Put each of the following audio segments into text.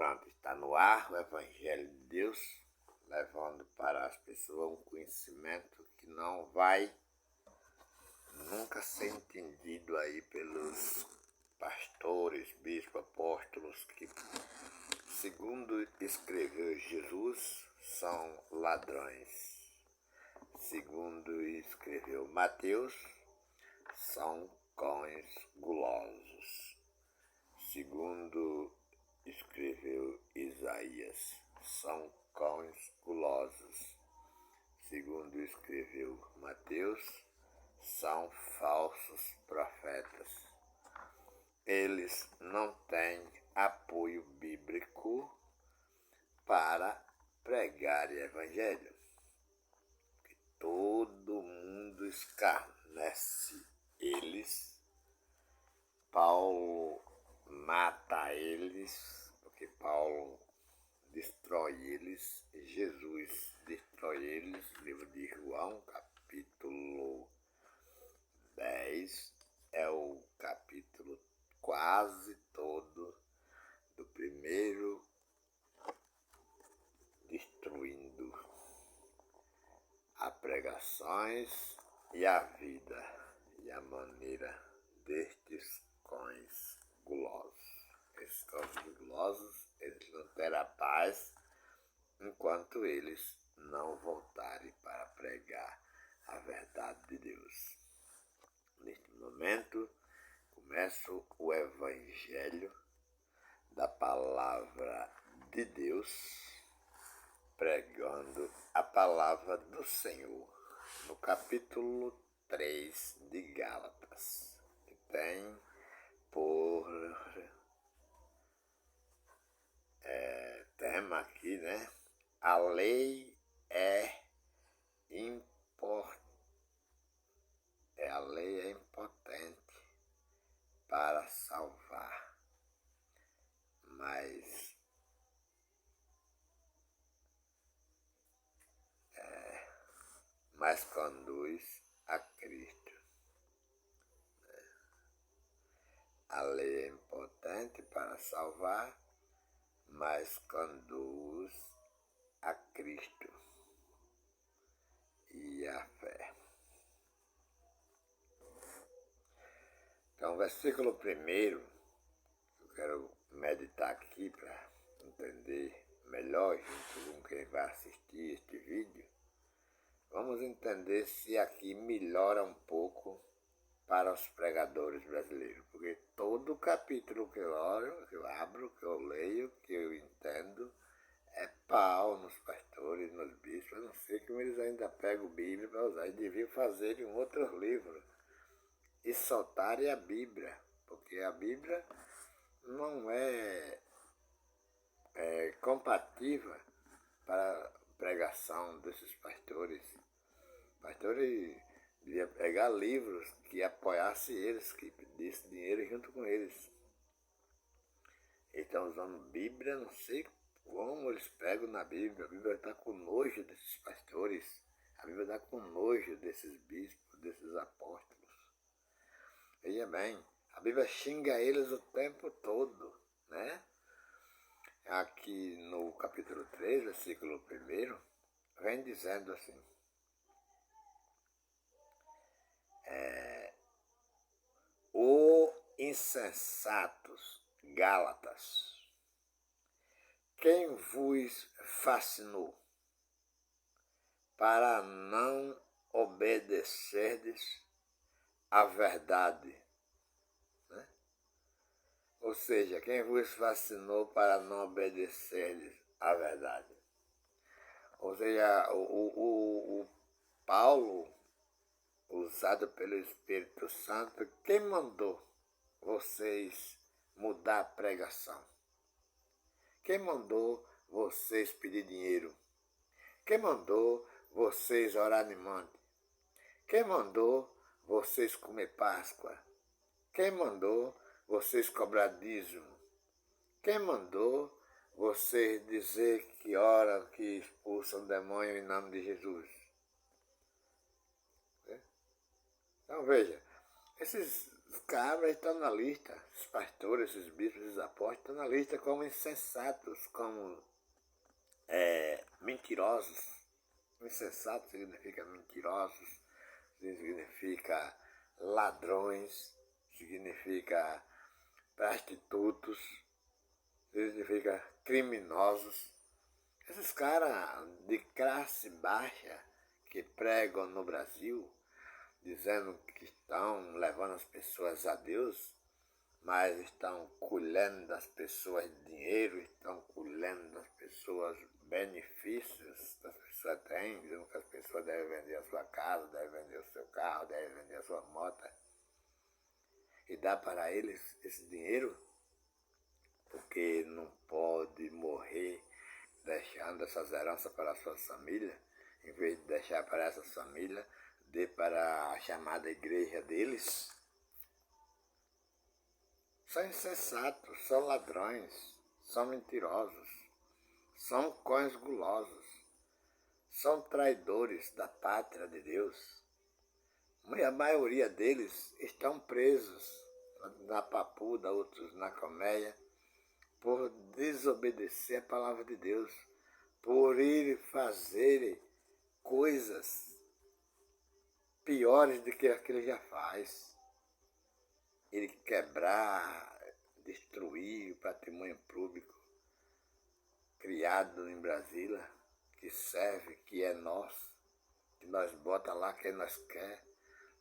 Pronto, está no ar o Evangelho de Deus, levando para as pessoas um conhecimento que não vai nunca ser entendido aí pelos pastores, bispos, apóstolos, que, segundo escreveu Jesus, são ladrões. Segundo escreveu Mateus, são cães gulosos. Segundo escreveu Isaías, são cães gulosos. Segundo escreveu Mateus, são falsos profetas. Eles não têm apoio bíblico para pregar o Evangelho. Todo mundo escarnece eles. Paulo mata eles, porque Paulo destrói eles. Jesus destrói eles. Livro de João, capítulo 10, é o capítulo quase todo do primeiro, destruindo as pregações e a vida e a maneira destes cães gulosos. Esses cães gulosos, eles não terão paz enquanto eles não voltarem para pregar a verdade de Deus. Neste momento, começo o Evangelho da Palavra de Deus, pregando a palavra do Senhor, no capítulo 3 de Gálatas, que tem por tema aqui, né? A lei é impotente para salvar, mas conduz a Cristo. A lei é impotente para salvar, mas conduz a Cristo e a fé. Então, o versículo 1, eu quero meditar aqui para entender melhor, junto com quem vai assistir este vídeo. Vamos entender se aqui melhora um pouco para os pregadores brasileiros, porque todo capítulo que eu olho, que eu abro, que eu leio, que eu entendo, é pau nos pastores, nos bispos. Eu não sei como eles ainda pegam Bíblia para usar. Eles deviam fazer um outro livro e soltarem a Bíblia, porque a Bíblia não é compatível para a pregação desses pastores. Pastores deviam pegar livros que apoiassem eles, que pedissem dinheiro junto com eles. Eles estão usando Bíblia, não sei como eles pegam na Bíblia. A Bíblia está com nojo desses pastores. A Bíblia está com nojo desses bispos, desses apóstolos. Veja bem, a Bíblia xinga eles o tempo todo, né? Aqui no capítulo 3, versículo 1, vem dizendo assim: Ô insensatos Gálatas, quem vos fascinou para não obedecerdes à verdade? Né? Ou seja, quem vos fascinou para não obedecerdes à verdade? Ou seja, o Paulo, usado pelo Espírito Santo, quem mandou vocês mudar a pregação? Quem mandou vocês pedir dinheiro? Quem mandou vocês orar de monte? Quem mandou vocês comer Páscoa? Quem mandou vocês cobrar dízimo? Quem mandou vocês dizer que oram, que expulsam demônio em nome de Jesus? Então veja, esses Os cabras estão na lista, os pastores, esses bispos, esses apóstolos estão na lista como insensatos, como mentirosos. Insensato significa mentirosos, significa ladrões, significa prostitutos, significa criminosos. Esses caras de classe baixa que pregam no Brasil, dizendo que estão levando as pessoas a Deus, mas estão colhendo das pessoas dinheiro, estão colhendo das pessoas benefícios que as pessoas têm, dizendo que as pessoas devem vender a sua casa, devem vender o seu carro, devem vender a sua moto, e dar para eles esse dinheiro, porque não pode morrer deixando essas heranças para as suas famílias, em vez de deixar para essas famílias, dê para a chamada igreja deles. São insensatos, são ladrões, são mentirosos, são cães gulosos, são traidores da pátria de Deus. E a maioria deles estão presos na Papuda, outros na Colmeia, por desobedecer a palavra de Deus, por ir fazer coisas piores do que aquele já faz. Ele quebrar, destruir o patrimônio público criado em Brasília, que serve, que é nosso, que nós bota lá quem nós quer.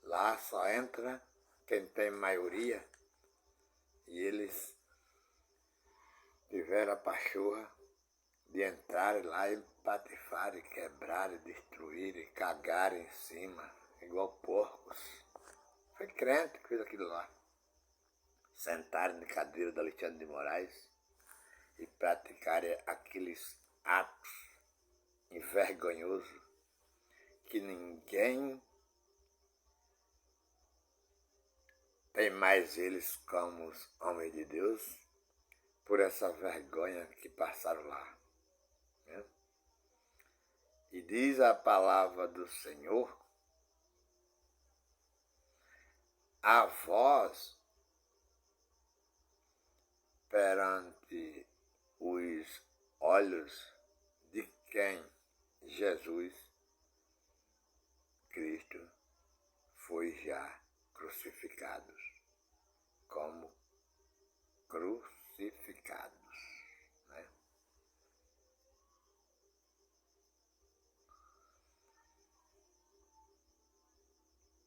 Lá só entra quem tem maioria, e eles tiveram a pachorra de entrarem lá e patifarem, quebrarem, destruírem, cagarem em cima, igual porcos. Foi crente que fez aquilo lá. Sentarem na cadeira do Alexandre de Moraes e praticarem aqueles atos envergonhosos que ninguém tem mais eles como os homens de Deus por essa vergonha que passaram lá. Né? E diz a palavra do Senhor: a vós perante os olhos de quem Jesus Cristo foi já crucificado, como crucificados. Né?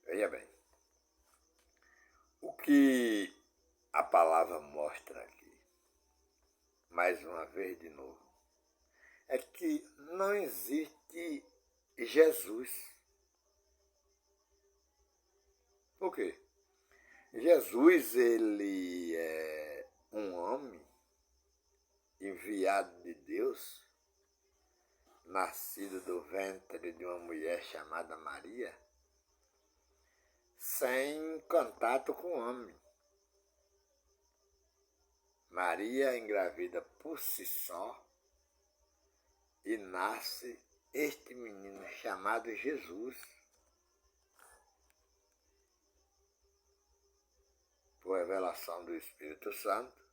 Veja bem, o que a palavra mostra aqui, mais uma vez de novo, é que não existe Jesus. Por quê? Jesus, ele é um homem enviado de Deus, nascido do ventre de uma mulher chamada Maria, sem contato com o homem. Maria engravida por si só e nasce este menino chamado Jesus, por revelação do Espírito Santo,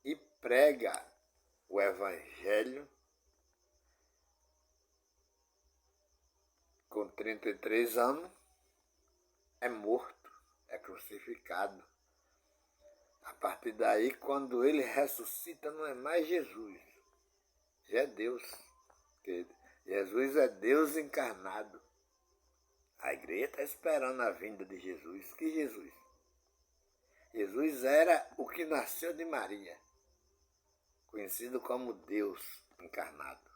e prega o Evangelho com 33 anos, é morto, é crucificado. A partir daí, quando ele ressuscita, não é mais Jesus, já é Deus. Porque Jesus é Deus encarnado. A igreja está esperando a vinda de Jesus. Que Jesus? Jesus era o que nasceu de Maria, conhecido como Deus encarnado.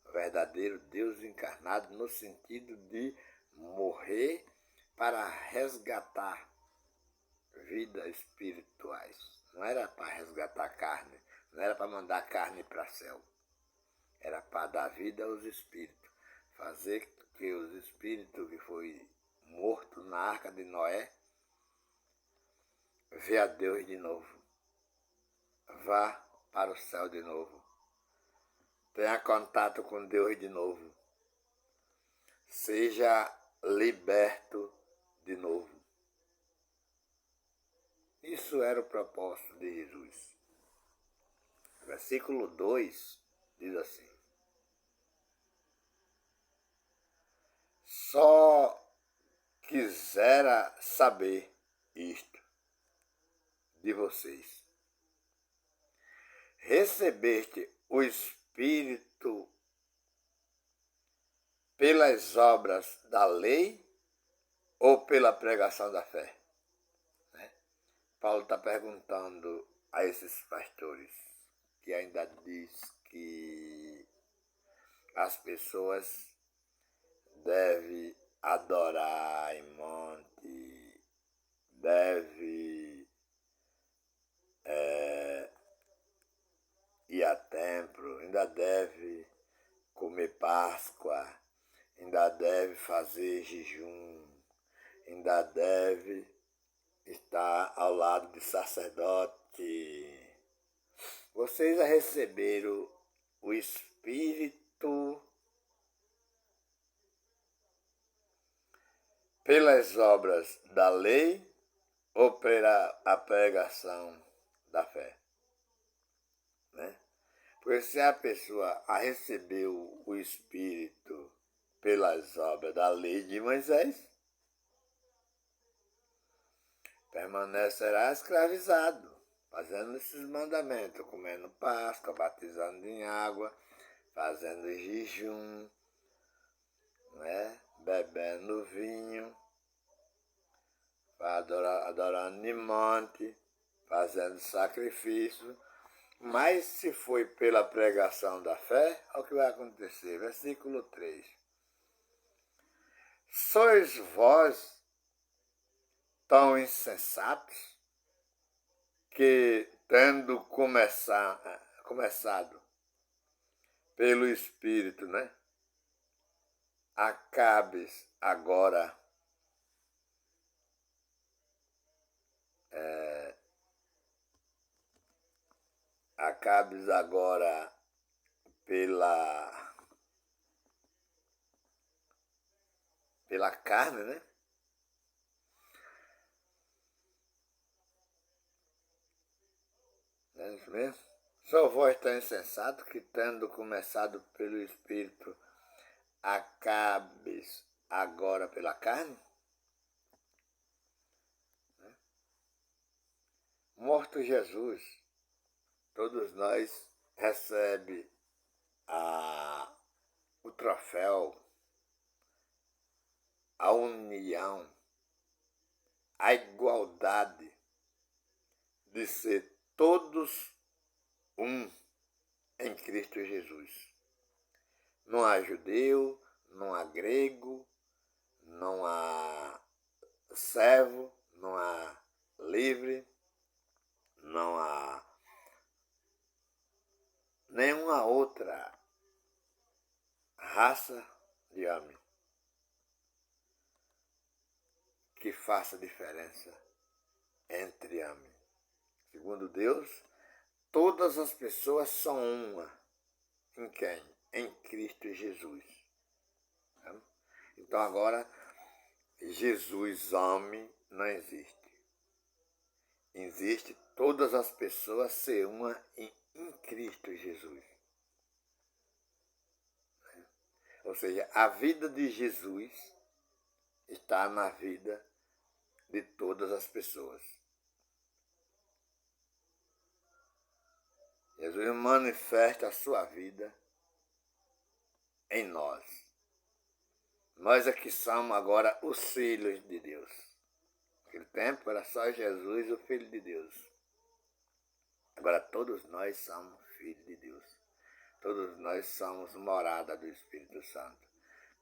O verdadeiro Deus encarnado no sentido de morrer para resgatar vidas espirituais. Não era para resgatar carne, não era para mandar carne para o céu. Era para dar vida aos espíritos, fazer que os espíritos que foi morto na arca de Noé vê a Deus de novo, vá para o céu de novo, tenha contato com Deus de novo, seja liberto de novo. Isso era o propósito de Jesus. Versículo 2 diz assim: só quisera saber isto de vocês. Recebeste o Espírito pelas obras da lei ou pela pregação da fé? Paulo está perguntando a esses pastores que ainda diz que as pessoas devem adorar em monte, devem ir a templo, ainda deve comer Páscoa, ainda deve fazer jejum, ainda deve estar ao lado de sacerdote. Vocês já receberam o Espírito pelas obras da lei ou pela a pregação da fé? Né? Porque se a pessoa recebeu o Espírito pelas obras da lei de Moisés, permanecerá escravizado, fazendo esses mandamentos, comendo Páscoa, batizando em água, fazendo jejum, né? Bebendo vinho, adorando em monte, fazendo sacrifício. Mas se foi pela pregação da fé, olha o que vai acontecer. Versículo 3. Sois vós tão insensatos que, tendo começado pelo Espírito, né? Acabes agora pela carne, né? Não é isso mesmo? Só vós tão insensato que, tendo começado pelo Espírito, acabes agora pela carne? Morto Jesus, todos nós recebemos o troféu, a união, a igualdade de ser todos um em Cristo Jesus. Não há judeu, não há grego, não há servo, não há livre, não há nenhuma outra raça de homem que faça diferença entre homens. Segundo Deus, todas as pessoas são uma. Em quem? Em Cristo Jesus. Então agora, Jesus homem não existe. Existe todas as pessoas ser uma em Cristo Jesus. Ou seja, a vida de Jesus está na vida de todas as pessoas. Jesus manifesta a sua vida em nós. Nós é que somos agora os filhos de Deus. Naquele tempo era só Jesus, o Filho de Deus. Agora todos nós somos filhos de Deus. Todos nós somos morada do Espírito Santo.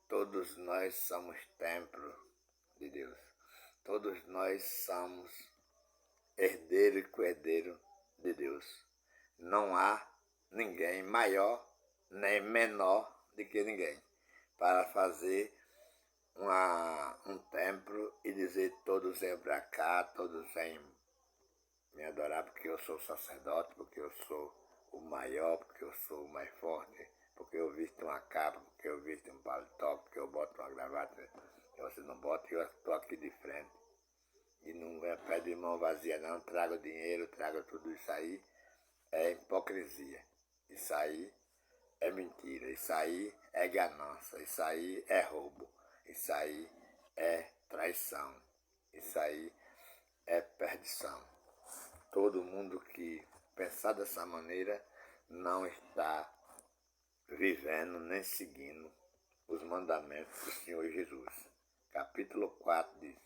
Todos nós somos templo de Deus. Todos nós somos herdeiro e co-herdeiro de Deus. Não há ninguém maior nem menor do que ninguém para fazer um templo e dizer todos venham para cá, todos venham me adorar porque eu sou sacerdote, porque eu sou o maior, porque eu sou o mais forte, porque eu visto uma capa, porque eu visto um paletó, porque eu boto uma gravata, que você não bota, e eu estou aqui de frente. e não pede de mão vazia não, traga o dinheiro, traga tudo isso aí, é hipocrisia. Isso aí é mentira, isso aí é ganância, isso aí é roubo, isso aí é traição, isso aí é perdição. Todo mundo que pensar dessa maneira não está vivendo nem seguindo os mandamentos do Senhor Jesus. Capítulo 4 diz: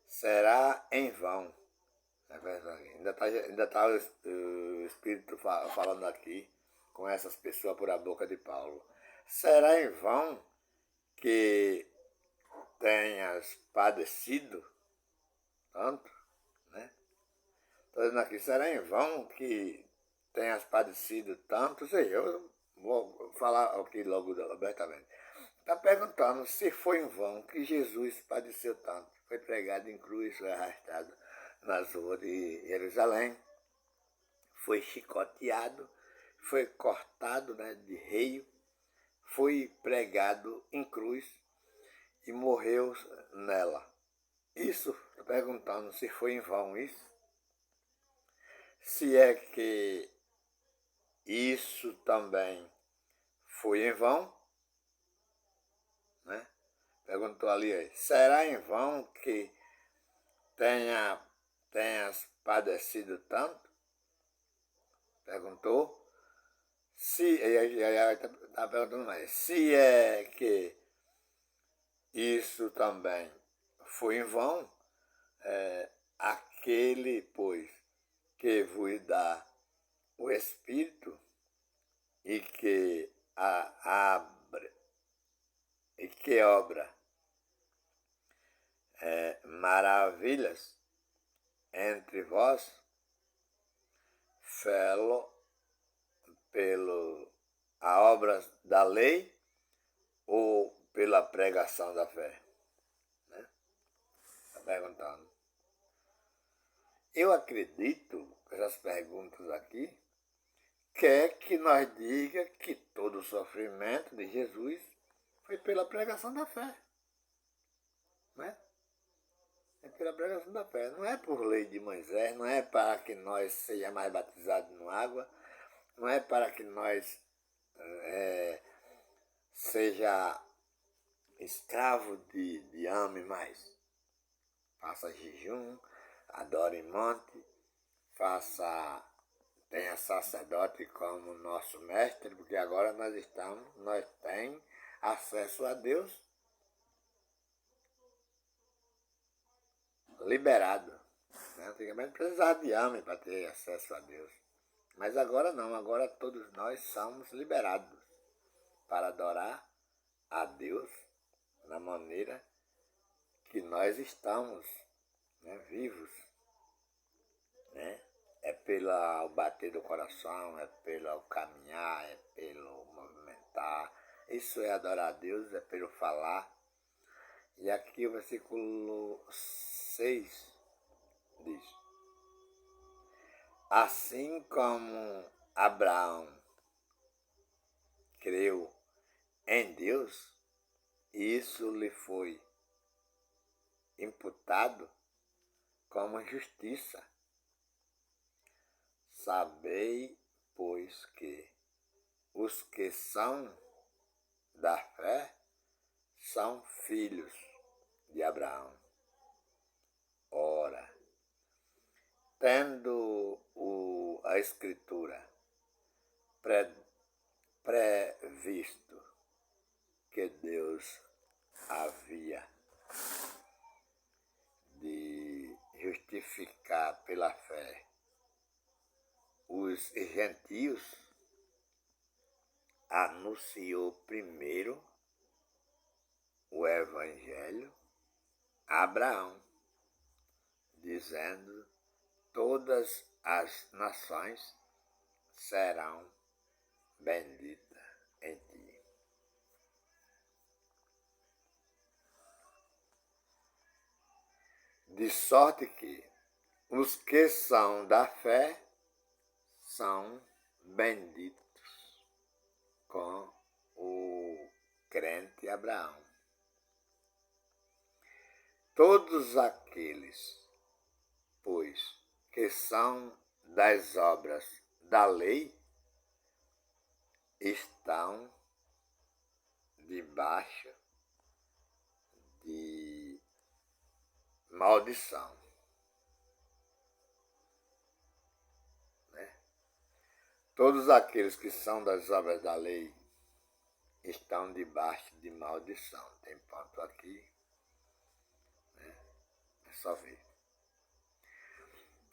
será em vão. Ainda tá o Espírito falando aqui com essas pessoas por a boca de Paulo. Será em vão que tenhas padecido tanto, né? Estou dizendo aqui, será em vão que tenhas padecido tanto? Sei, eu vou falar aqui logo abertamente. Está perguntando se foi em vão que Jesus padeceu tanto. Foi pregado em cruz, foi arrastado nas ruas de Jerusalém, foi chicoteado, foi cortado, né, de reio, foi pregado em cruz e morreu nela. Isso, estou perguntando se foi em vão isso. Se é que isso também foi em vão, né? Perguntou ali, será em vão que tenhas padecido tanto? Perguntou. Se, está perguntando mais, se é que isso também foi em vão, aquele, pois, que vos dá o Espírito e que abre e que obra maravilhas entre vós, fê-lo pela obra da lei ou pela pregação da fé? Né? Está perguntando. Eu acredito, com essas perguntas aqui, quer que nós diga que todo o sofrimento de Jesus foi pela pregação da fé. Né? É pela pregação da fé. Não é por lei de Moisés, não é para que nós sejamos mais batizados no água, não é para que nós seja escravo de ame mais. Faça jejum, adore em monte, tenha sacerdote como nosso mestre, porque agora nós temos acesso a Deus liberado. Né? Antigamente precisava de homem para ter acesso a Deus. Mas agora não, agora todos nós somos liberados para adorar a Deus na maneira que nós estamos, né, vivos. Né? É pelo bater do coração, é pelo caminhar, é pelo movimentar. Isso é adorar a Deus, é pelo falar. E aqui o versículo 6 diz: assim como Abraão creu em Deus, isso lhe foi imputado como justiça. Sabei, pois, que os que são da fé são filhos de Abraão. Ora, tendo a Escritura previsto que Deus havia de justificar pela fé os gentios, anunciou primeiro o Evangelho a Abraão, dizendo: todas as nações serão benditas em ti. De sorte que os que são da fé são benditos com o crente Abraão. Todos aqueles aqueles, pois, que são das obras da lei, estão debaixo de maldição. Né? Todos aqueles que são das obras da lei estão debaixo de maldição. Tem ponto aqui. Né? É só ver.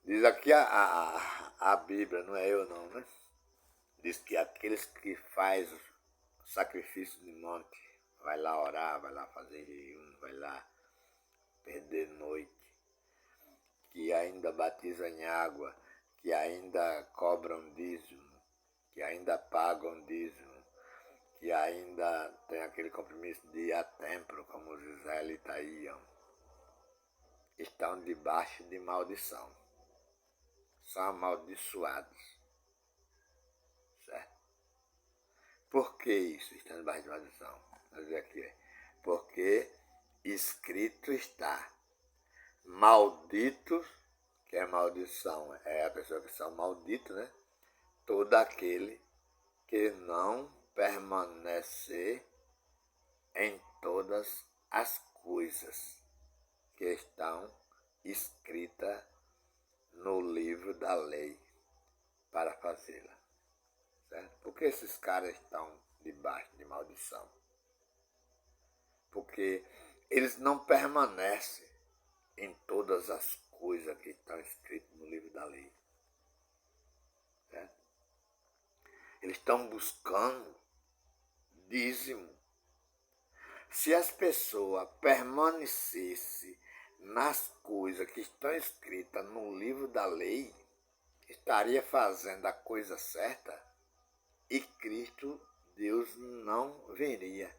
Diz aqui a Bíblia, não é eu não, né? Diz que aqueles que fazem sacrifício de monte, vai lá orar, vai lá fazer jejum, vai lá perder noite, que ainda batizam em água, que ainda cobram dízimo, que ainda pagam dízimo, que ainda tem aquele compromisso de ir a templo, como os israelitas iam, estão debaixo de maldição. São amaldiçoados. Certo? Por que isso? Está debaixo de maldição. Vamos ver aqui. Porque escrito está: malditos, que é maldição, é a pessoa que são malditos, né? Todo aquele que não permanecer em todas as coisas que estão escritas no livro da lei para fazê-la. Certo? Por que esses caras estão debaixo de maldição? Porque eles não permanecem em todas as coisas que estão escritas no livro da lei. Certo? Eles estão buscando dízimo. Se as pessoas permanecessem nas coisas que estão escritas no livro da lei, estaria fazendo a coisa certa e Cristo, Deus, não viria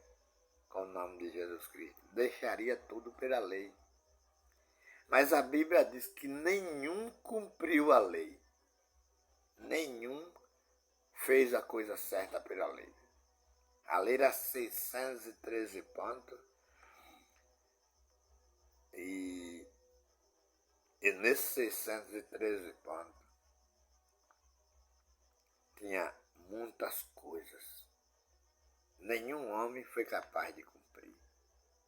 com o nome de Jesus Cristo. Deixaria tudo pela lei. Mas a Bíblia diz que nenhum cumpriu a lei. Nenhum fez a coisa certa pela lei. A lei era 613 pontos. E nesses 613 pontos tinha muitas coisas. Nenhum homem foi capaz de cumprir.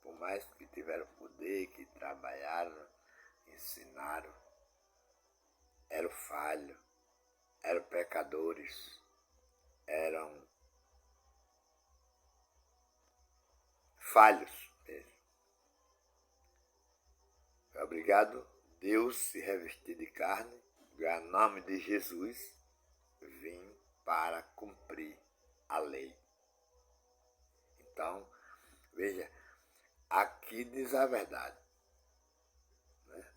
Por mais que tiveram poder, que trabalharam, ensinaram, eram falhos, eram pecadores, eram falhos mesmo. Foi obrigado Deus se revestir de carne, em nome de Jesus, vim para cumprir a lei. Então, veja, aqui diz a verdade. Né?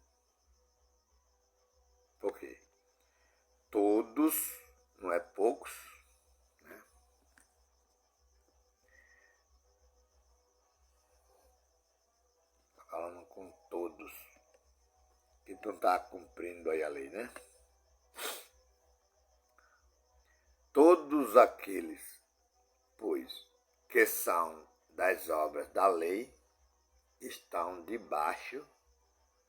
Por quê? Todos, não é poucos, né? Falando com todos, que tu está cumprindo aí a lei, né? Todos aqueles, pois, que são das obras da lei, estão debaixo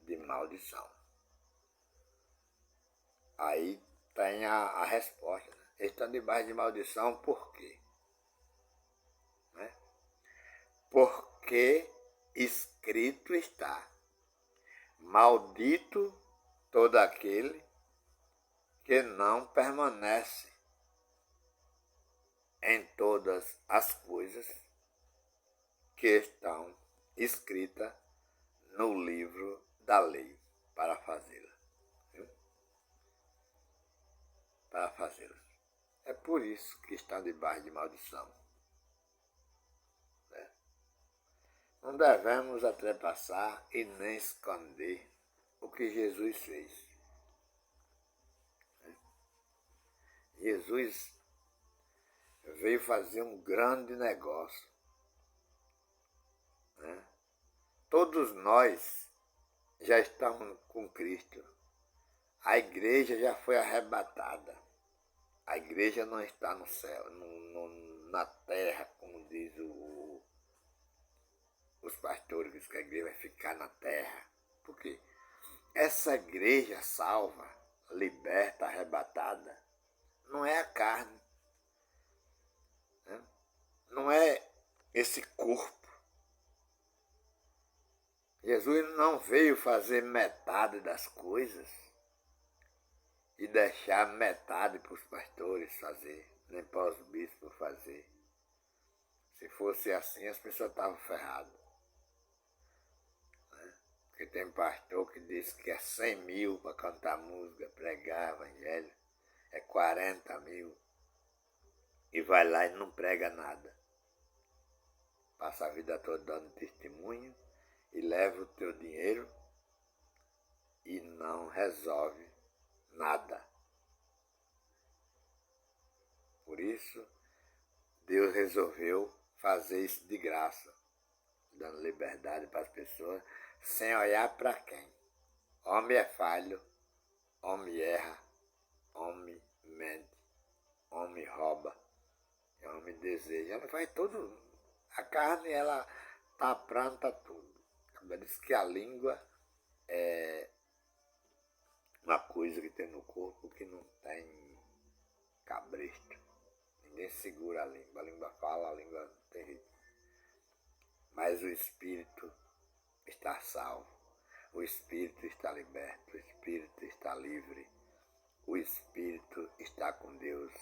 de maldição. Aí tem a resposta. Né? Estão debaixo de maldição por quê? Né? Porque escrito está: maldito todo aquele que não permanece em todas as coisas que estão escritas no livro da lei para fazê-la. Para fazê-la. É por isso que estão debaixo de maldição. Né? Não devemos ultrapassar e nem esconder o que Jesus fez. Né? Jesus veio fazer um grande negócio. Né? Todos nós já estamos com Cristo. A igreja já foi arrebatada. A igreja não está no céu, na terra, como diz os pastores, que a igreja vai ficar na terra. Por quê? essa igreja salva, liberta, arrebatada, não é a carne, né? Não é esse corpo. Jesus não veio fazer metade das coisas e deixar metade para os pastores fazer, nem para os bispos fazer. Se fosse assim, as pessoas estavam ferradas. Né? Porque tem pastor que diz que é 100 mil para cantar música, pregar evangelho, é 40 mil. E vai lá e não prega nada. Passa a vida toda dando testemunho e leva o teu dinheiro e não resolve nada. Por isso, Deus resolveu fazer isso de graça, dando liberdade para as pessoas, sem olhar para quem. Homem é falho, homem erra, homem mente, homem rouba, homem deseja. Ela faz tudo. A carne, ela está pronta tudo. Ela diz que a língua é uma coisa que tem no corpo que não tem cabresto. Ninguém segura a língua fala, a língua não tem ritmo. Mas o espírito está salvo, o espírito está liberto, o espírito está livre, o espírito está com Deus,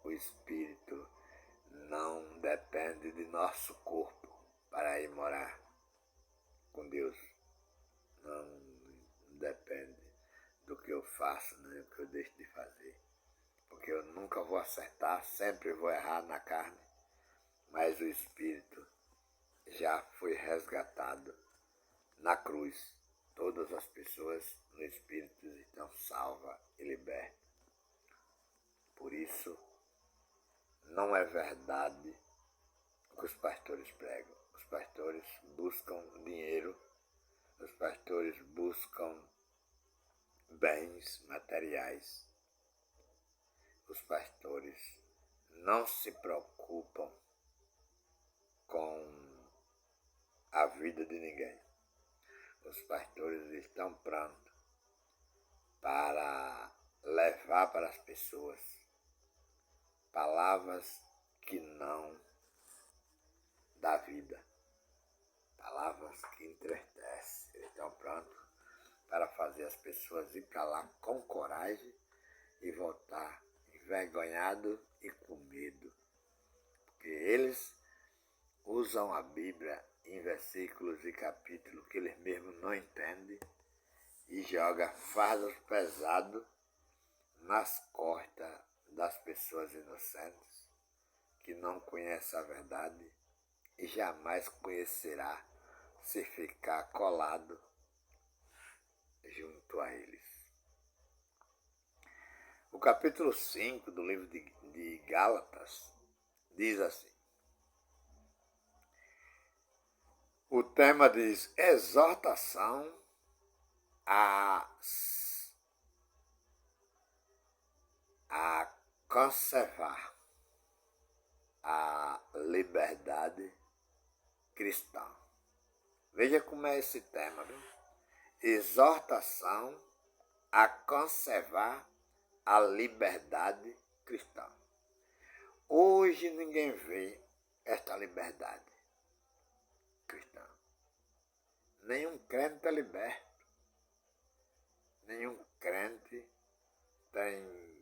o espírito não depende de nosso corpo para ir morar com Deus. Não depende do que eu faço, nem do que eu deixo de fazer. Porque eu nunca vou acertar, sempre vou errar na carne. Mas o espírito já foi resgatado na cruz. Todas as pessoas no espírito estão salvas e libertas. Por isso, não é verdade o que os pastores pregam. Os pastores buscam dinheiro, os pastores buscam bens materiais. Os pastores não se preocupam com a vida de ninguém. Os pastores estão prontos para levar para as pessoas palavras que não dá vida, palavras que entristecem. Eles estão prontos para fazer as pessoas ir para lá com coragem e voltar envergonhado e com medo. Porque eles usam a Bíblia em versículos e capítulos que eles mesmos não entendem e jogam fardos pesados nas costas das pessoas inocentes que não conhecem a verdade e jamais conhecerá se ficar colado junto a eles. O capítulo 5 do livro de Gálatas diz assim: o tema diz exortação a conservar a liberdade cristã. Veja como é esse tema, viu? Exortação a conservar a liberdade cristã. Hoje ninguém vê esta liberdade cristã. Nenhum crente é liberto. Nenhum crente tem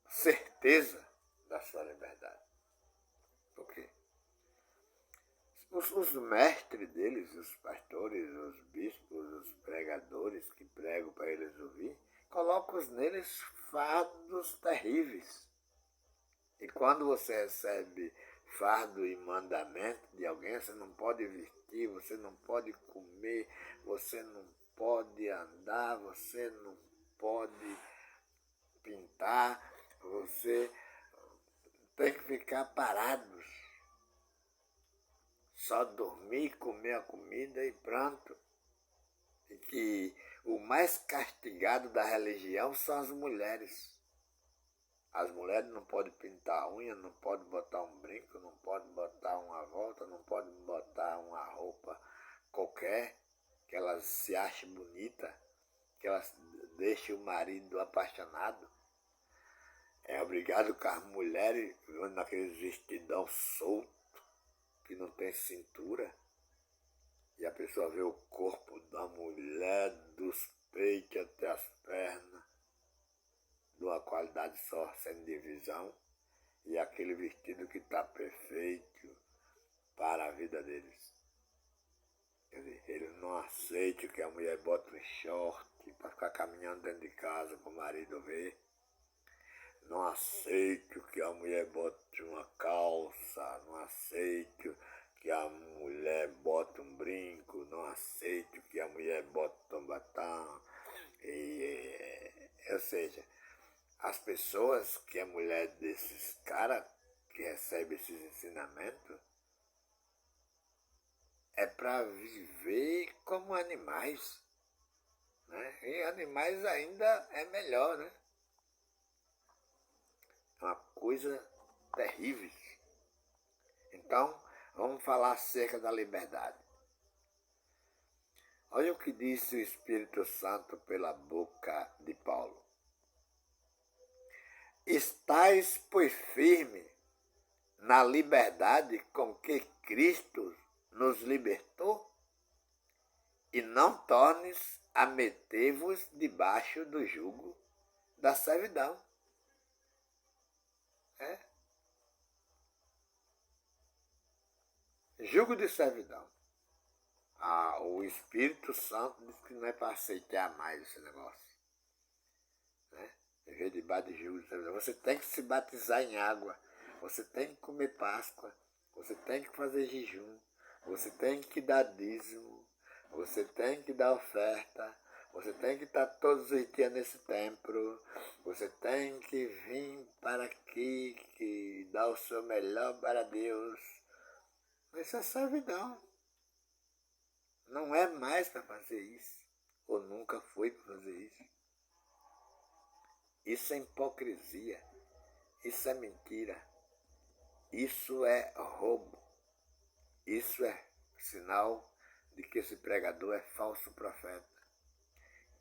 certeza da sua liberdade. Por quê? Os mestres deles, os pastores, os bispos, os pregadores que pregam para eles ouvir, colocam neles fardos terríveis. E quando você recebe fardo e mandamento de alguém, você não pode vestir, você não pode comer, você não pode andar, você não pode pintar, você tem que ficar parado. Só dormir, comer a comida e pronto. E que o mais castigado da religião são as mulheres. As mulheres não podem pintar a unha, não podem botar um brinco, não podem botar uma volta, não podem botar uma roupa qualquer, que elas se achem bonita, que elas deixem o marido apaixonado. É obrigado com as mulheres naqueles vestidão solto, que não tem cintura. E a pessoa vê o corpo da mulher, dos peitos até as pernas, de uma qualidade só, sem divisão. E aquele vestido que está perfeito para a vida deles. Quer dizer, eles não aceitam que a mulher bota um short para ficar caminhando dentro de casa para o marido ver. Não aceito que a mulher bote uma calça, não aceito que a mulher bote um brinco, não aceito que a mulher bote um batom. Ou seja, as pessoas que é mulher desses caras que recebem esses ensinamentos é para viver como animais, né? E animais ainda é melhor, né? É uma coisa terrível. Então, vamos falar acerca da liberdade. Olha o que disse o Espírito Santo pela boca de Paulo. Estais, pois, firme na liberdade com que Cristo nos libertou, e não tornes a meter-vos debaixo do jugo da servidão. Jugo de servidão. O Espírito Santo diz que não é para aceitar mais esse negócio. Né? Viver debaixo de jugo de servidão. Você tem que se batizar em água. Você tem que comer Páscoa. Você tem que fazer jejum. Você tem que dar dízimo. Você tem que dar oferta. Você tem que estar todos os dias nesse templo. Você tem que vir para aqui e dar o seu melhor para Deus. Isso é servidão. Não é mais para fazer isso. Ou nunca foi para fazer isso. Isso é hipocrisia. Isso é mentira. Isso é roubo. Isso é sinal de que esse pregador é falso profeta.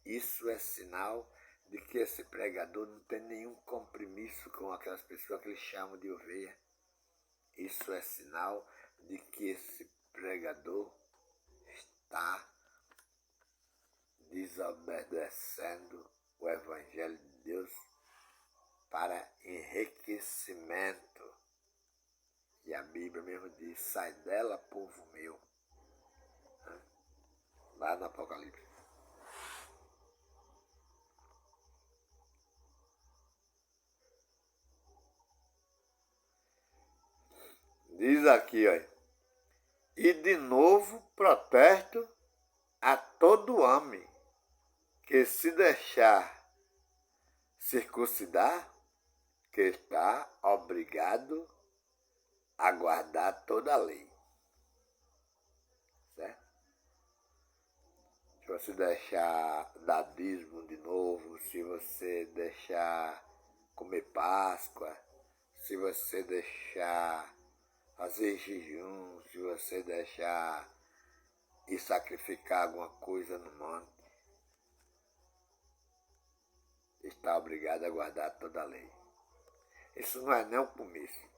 Isso é sinal de que esse pregador não tem nenhum compromisso com aquelas pessoas que ele chama de ovelha. Isso é sinal de que esse pregador está desobedecendo o Evangelho de Deus para enriquecimento. E a Bíblia mesmo diz, sai dela, povo meu. Lá no Apocalipse. Diz aqui, ó. E de novo protesto a todo homem que se deixar circuncidar, que está obrigado a guardar toda a lei. Certo? Se você deixar dar dízimo de novo, se você deixar comer Páscoa, se você deixar fazer jejum, se você deixar ir sacrificar alguma coisa no monte, está obrigado a guardar toda a lei. Isso não é nem o começo.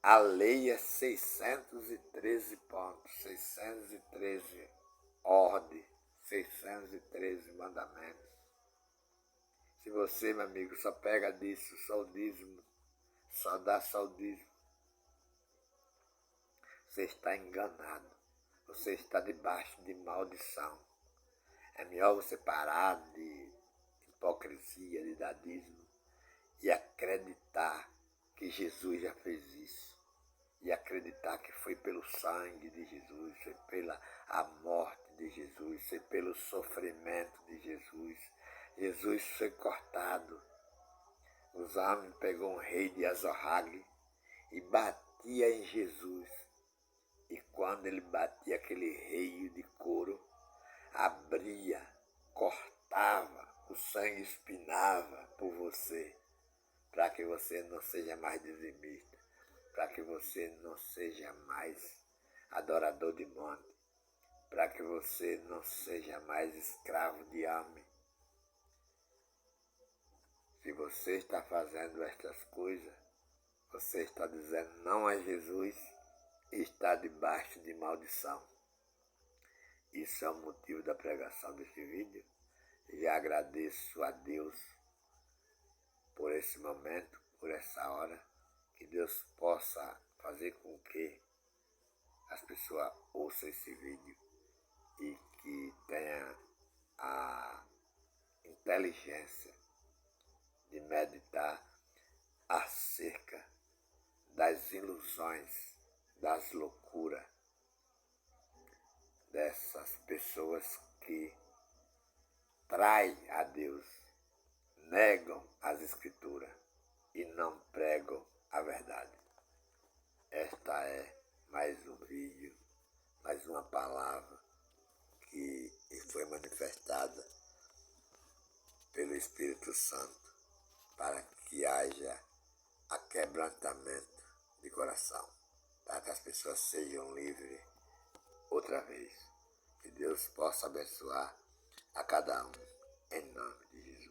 A lei é 613 pontos, 613 ordens, 613 mandamentos. Se você, meu amigo, só pega disso, só o dízimo, só dá só o dízimo, você está enganado. Você está debaixo de maldição. É melhor você parar de hipocrisia, de dar dízimo e acreditar que Jesus já fez isso. E acreditar que foi pelo sangue de Jesus, foi pela a morte de Jesus, foi pelo sofrimento de Jesus. Jesus foi cortado. Os homens pegou um rei de Azorrague e batia em Jesus. E quando ele batia aquele rei de couro, abria, cortava, o sangue espinava por você, para que você não seja mais dizimista, para que você não seja mais adorador de monte, para que você não seja mais escravo de homem. Se você está fazendo estas coisas, você está dizendo não a Jesus e está debaixo de maldição. Isso é o motivo da pregação deste vídeo. E agradeço a Deus por esse momento, por essa hora, que Deus possa fazer com que as pessoas ouçam esse vídeo e que tenha a inteligência de meditar acerca das ilusões, das loucuras dessas pessoas que traem a Deus, negam as Escrituras e não pregam a verdade. Esta é mais um vídeo, mais uma palavra que foi manifestada pelo Espírito Santo para que haja aquebrantamento de coração, para que as pessoas sejam livres outra vez. Que Deus possa abençoar a cada um, em nome de Jesus.